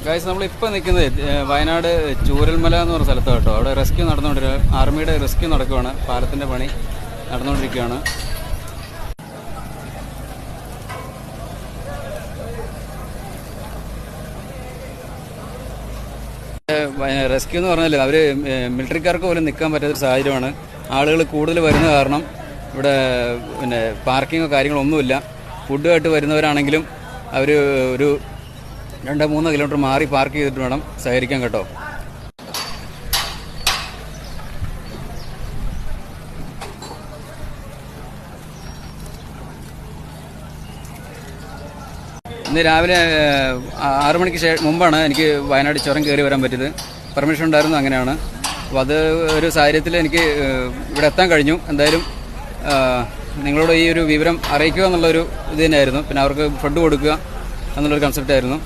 Guys നമ്മളിപ്പോൾ നിൽക്കുന്നത് വയനാട് ചൂരൽമല എന്ന് പറഞ്ഞ സ്ഥലത്താണ് കേട്ടോ. അവിടെ റെസ്ക്യൂ നടന്നുകൊണ്ടിരിക്കുക, ആർമിയുടെ റെസ്ക്യൂ നടക്കുകയാണ്, പാലത്തിൻ്റെ പണി നടന്നുകൊണ്ടിരിക്കുകയാണ്. റെസ്ക്യൂ എന്ന് പറഞ്ഞാൽ അവർ മിലിറ്ററിക്കാർക്ക് പോലും നിൽക്കാൻ പറ്റാത്തൊരു സാഹചര്യമാണ്. ആളുകൾ കൂടുതൽ വരുന്ന കാരണം ഇവിടെ പിന്നെ പാർക്കിങ്ങോ കാര്യങ്ങളൊന്നുമില്ല. ഫുഡുമായിട്ട് വരുന്നവരാണെങ്കിലും അവർ ഒരു 2-3 കിലോമീറ്റർ മാറി പാർക്ക് ചെയ്തിട്ട് വേണം സഹകരിക്കാൻ കേട്ടോ. ഇന്ന് രാവിലെ 6 മണിക്ക് മുമ്പാണ് എനിക്ക് വയനാട് ചുരം കയറി വരാൻ പറ്റിയത്. പെർമിഷൻ ഉണ്ടായിരുന്നു, അങ്ങനെയാണ്. അപ്പോൾ അത് ഒരു സാഹചര്യത്തിൽ എനിക്ക് ഇവിടെ എത്താൻ കഴിഞ്ഞു. എന്തായാലും നിങ്ങളോട് ഈ ഒരു വിവരം അറിയിക്കുക എന്നുള്ളൊരു ഇത് തന്നെയായിരുന്നു. പിന്നെ അവർക്ക് ഫുഡ് കൊടുക്കുക എന്നുള്ളൊരു കൺസെപ്റ്റായിരുന്നു.